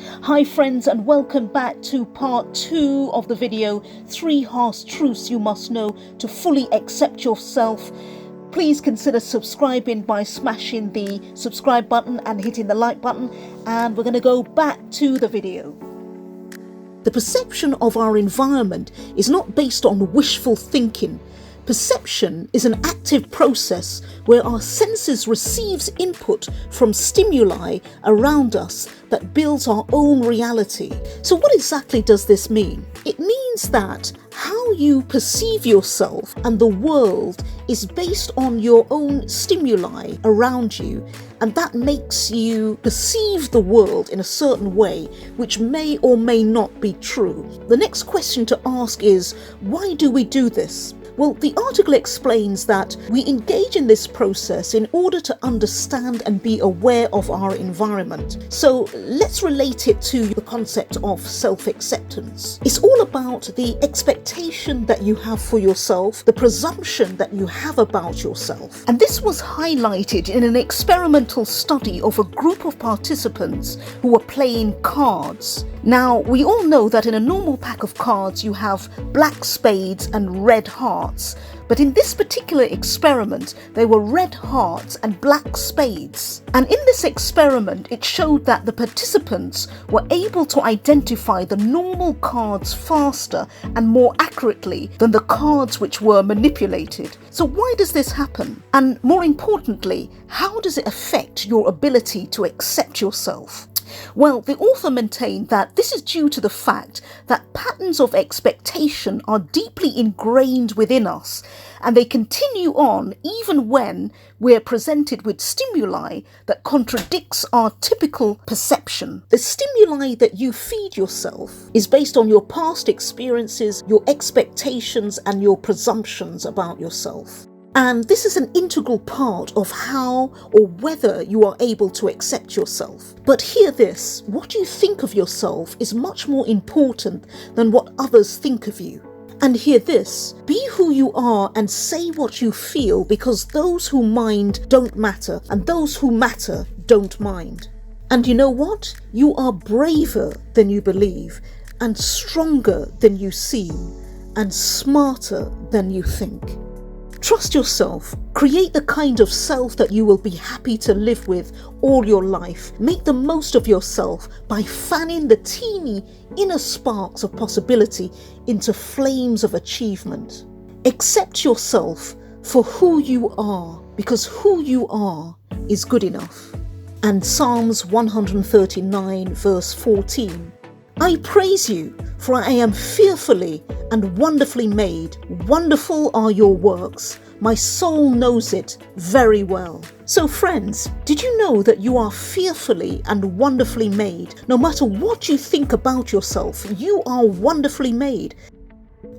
Hi friends, and welcome back to part 2 of the video, 3 harsh truths you must know to fully accept yourself. Please consider subscribing by smashing the subscribe button and hitting the like button, and we're going to go back to the video. The perception of our environment is not based on wishful thinking. Perception is an active process where our senses receives input from stimuli around us that builds our own reality. So what exactly does this mean? It means that how you perceive yourself and the world is based on your own stimuli around you, and that makes you perceive the world in a certain way, which may or may not be true. The next question to ask is, why do we do this? Well, the article explains that we engage in this process in order to understand and be aware of our environment. So let's relate it to the concept of self-acceptance. It's all about the expectation that you have for yourself, the presumption that you have about yourself. And this was highlighted in an experimental study of a group of participants who were playing cards. Now, we all know that in a normal pack of cards you have black spades and red hearts, but in this particular experiment they were red hearts and black spades. And in this experiment it showed that the participants were able to identify the normal cards faster and more accurately than the cards which were manipulated. So why does this happen? And more importantly, how does it affect your ability to accept yourself? Well, the author maintained that this is due to the fact that patterns of expectation are deeply ingrained within us, and they continue on even when we're presented with stimuli that contradicts our typical perception. The stimuli that you feed yourself is based on your past experiences, your expectations, and your presumptions about yourself. And this is an integral part of how or whether you are able to accept yourself. But hear this, what you think of yourself is much more important than what others think of you. And hear this, be who you are and say what you feel, because those who mind don't matter, and those who matter don't mind. And you know what? You are braver than you believe, and stronger than you seem, and smarter than you think. Trust yourself. Create the kind of self that you will be happy to live with all your life. Make the most of yourself by fanning the teeny inner sparks of possibility into flames of achievement. Accept yourself for who you are, because who you are is good enough. And Psalms 139 verse 14. I praise you, for I am fearfully and wonderfully made. Wonderful are your works. My soul knows it very well. So friends, did you know that you are fearfully and wonderfully made? No matter what you think about yourself, you are wonderfully made.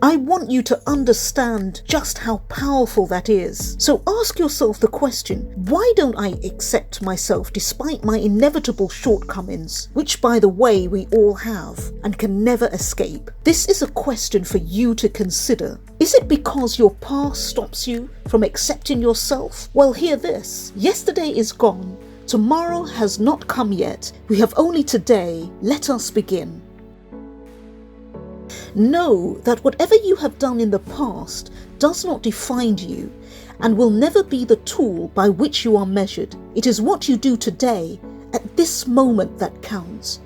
I want you to understand just how powerful that is. So ask yourself the question, why don't I accept myself despite my inevitable shortcomings, which by the way we all have and can never escape? This is a question for you to consider. Is it because your past stops you from accepting yourself? Well, hear this. Yesterday is gone. Tomorrow has not come yet. We have only today. Let us begin. Know that whatever you have done in the past does not define you and will never be the tool by which you are measured. It is what you do today, at this moment, that counts.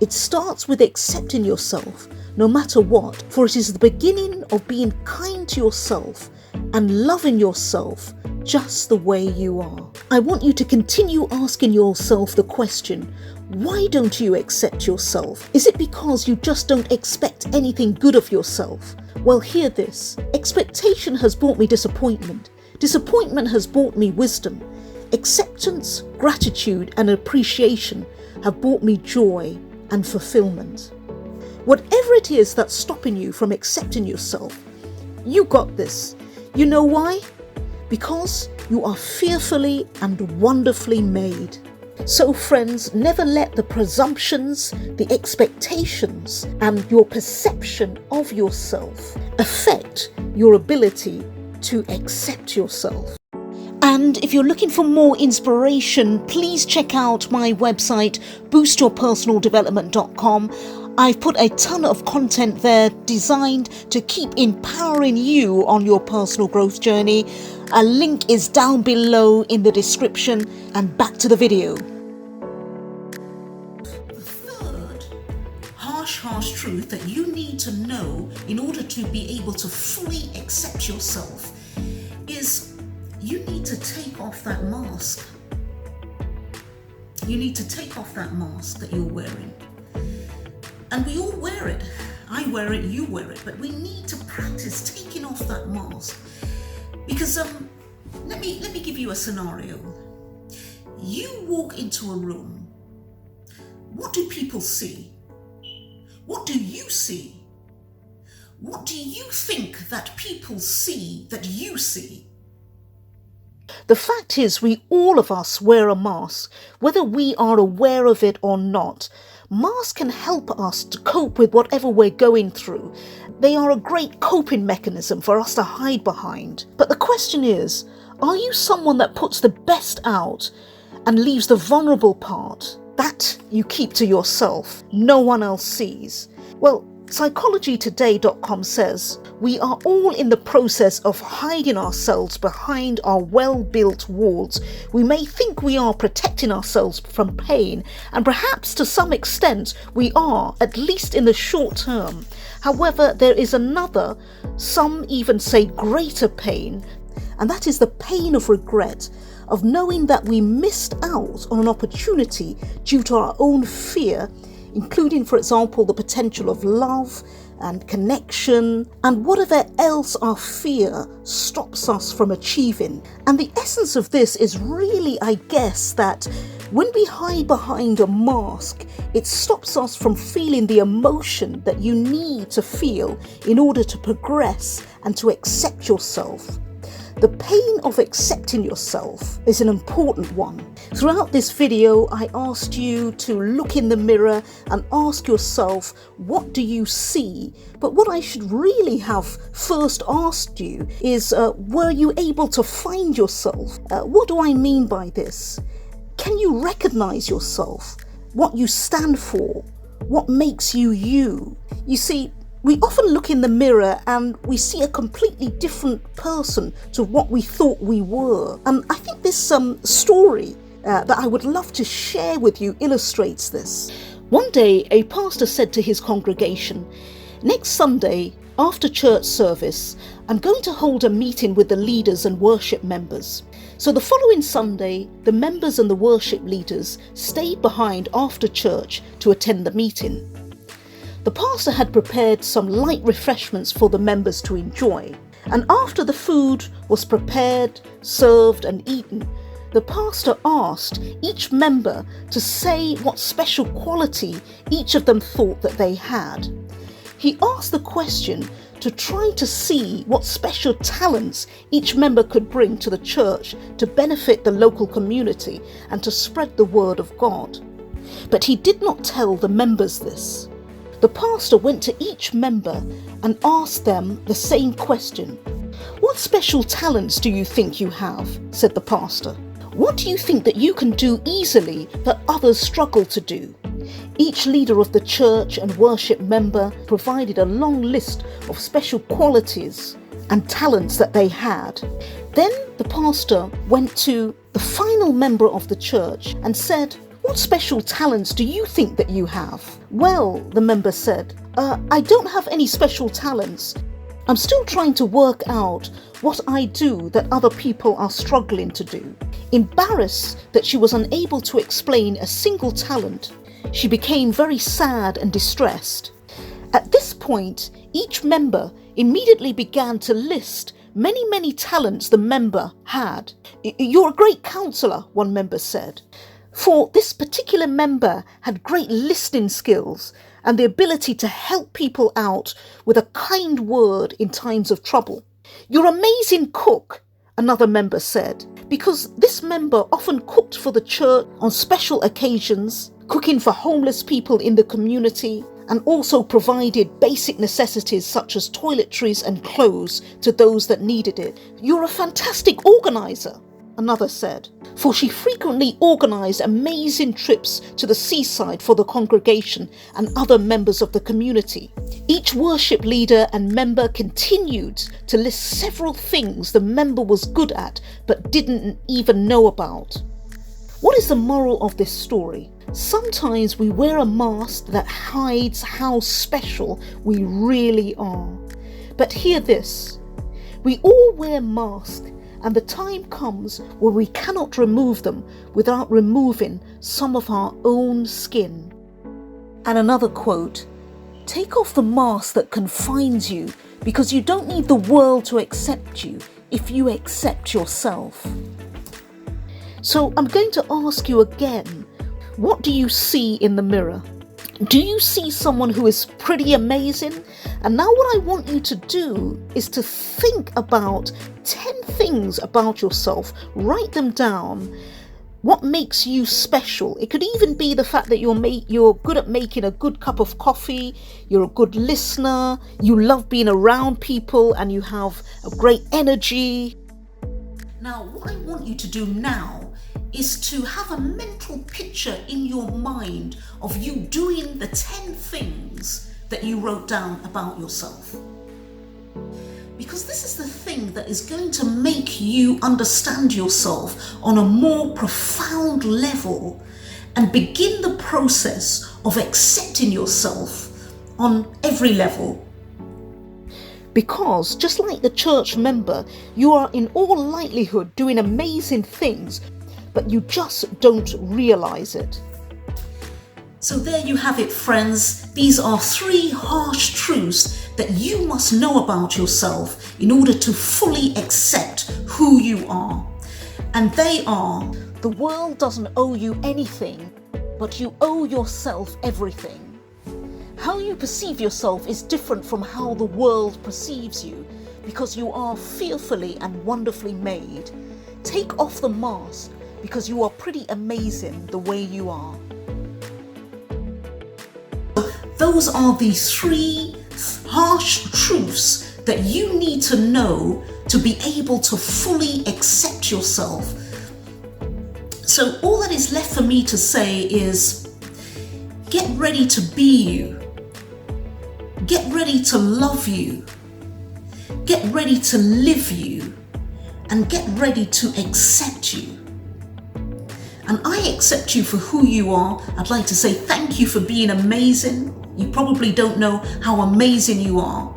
It starts with accepting yourself, no matter what, for it is the beginning of being kind to yourself and loving yourself just the way you are. I want you to continue asking yourself the question, why don't you accept yourself? Is it because you just don't expect anything good of yourself? Well, hear this. Expectation has brought me disappointment. Disappointment has brought me wisdom. Acceptance, gratitude, and appreciation have brought me joy and fulfillment. Whatever it is that's stopping you from accepting yourself, you got this. You know why? Because you are fearfully and wonderfully made. So friends, never let the presumptions, the expectations, and your perception of yourself affect your ability to accept yourself. And if you're looking for more inspiration, please check out my website, boostyourpersonaldevelopment.com. I've put a ton of content there designed to keep empowering you on your personal growth journey. A link is down below in the description, and back to the video. The third harsh truth that you need to know in order to be able to fully accept yourself is you need to take off that mask. You need to take off that mask that you're wearing. And we all wear it. I wear it, you wear it, but we need to practice taking off that mask. Because let me give you a scenario. You walk into a room. What do people see? What do you see? What do you think that people see that you see? The fact is, all of us wear a mask, whether we are aware of it or not. Masks can help us to cope with whatever we're going through. They are a great coping mechanism for us to hide behind. But the question is, are you someone that puts the best out and leaves the vulnerable part? That you keep to yourself. No one else sees. Well, psychologytoday.com says we are all in the process of hiding ourselves behind our well-built walls. We may think we are protecting ourselves from pain, and perhaps to some extent we are, at least in the short term. However, there is another, some even say greater pain, and that is the pain of regret, of knowing that we missed out on an opportunity due to our own fear, including, for example, the potential of love and connection and whatever else our fear stops us from achieving. And the essence of this is really, I guess, that when we hide behind a mask, it stops us from feeling the emotion that you need to feel in order to progress and to accept yourself. The pain of accepting yourself is an important one. Throughout this video, I asked you to look in the mirror and ask yourself, what do you see? But what I should really have first asked you is, were you able to find yourself? What do I mean by this? Can you recognize yourself? What you stand for? What makes you you? You see, we often look in the mirror and we see a completely different person to what we thought we were. And I think this story that I would love to share with you illustrates this. One day, a pastor said to his congregation, "Next Sunday, after church service, I'm going to hold a meeting with the leaders and worship members." So the following Sunday, the members and the worship leaders stayed behind after church to attend the meeting. The pastor had prepared some light refreshments for the members to enjoy, and after the food was prepared, served and eaten, the pastor asked each member to say what special quality each of them thought that they had. He asked the question to try to see what special talents each member could bring to the church to benefit the local community and to spread the word of God. But he did not tell the members this. The pastor went to each member and asked them the same question. "What special talents do you think you have?" said the pastor. "What do you think that you can do easily that others struggle to do?" Each leader of the church and worship member provided a long list of special qualities and talents that they had. Then the pastor went to the final member of the church and said, "What special talents do you think that you have?" "Well," the member said, I don't have any special talents. I'm still trying to work out what I do that other people are struggling to do." Embarrassed that she was unable to explain a single talent, she became very sad and distressed. At this point, each member immediately began to list many talents the member had. "You're a great counselor," one member said. For this particular member had great listening skills and the ability to help people out with a kind word in times of trouble. "You're an amazing cook," another member said, because this member often cooked for the church on special occasions, cooking for homeless people in the community, and also provided basic necessities such as toiletries and clothes to those that needed it. "You're a fantastic organizer." Another said, for she frequently organised amazing trips to the seaside for the congregation and other members of the community. Each worship leader and member continued to list several things the member was good at but didn't even know about. What is the moral of this story? Sometimes we wear a mask that hides how special we really are. But hear this, we all wear masks, and the time comes where we cannot remove them without removing some of our own skin. And another quote, take off the mask that confines you, because you don't need the world to accept you if you accept yourself. So I'm going to ask you again, what do you see in the mirror? Do you see someone who is pretty amazing? And now what I want you to do is to think about 10 things about yourself. Write them down. What makes you special? It could even be the fact that you're good at making a good cup of coffee, you're a good listener, you love being around people, and you have a great energy. Now, what I want you to do now is to have a mental picture in your mind of you doing the 10 things that you wrote down about yourself. Because this is the thing that is going to make you understand yourself on a more profound level and begin the process of accepting yourself on every level. Because just like the church member, you are in all likelihood doing amazing things, but you just don't realize it. So there you have it, friends. These are 3 harsh truths that you must know about yourself in order to fully accept who you are. And they are, the world doesn't owe you anything, but you owe yourself everything. How you perceive yourself is different from how the world perceives you, because you are fearfully and wonderfully made. Take off the mask, because you are pretty amazing the way you are. Those are the 3 harsh truths that you need to know to be able to fully accept yourself. So all that is left for me to say is, get ready to be you. Get ready to love you. Get ready to live you. And get ready to accept you. And I accept you for who you are. I'd like to say thank you for being amazing. You probably don't know how amazing you are.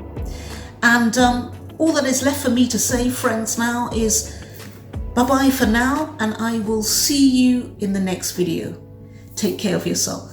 And all that is left for me to say, friends, now is bye-bye for now, and I will see you in the next video. Take care of yourself.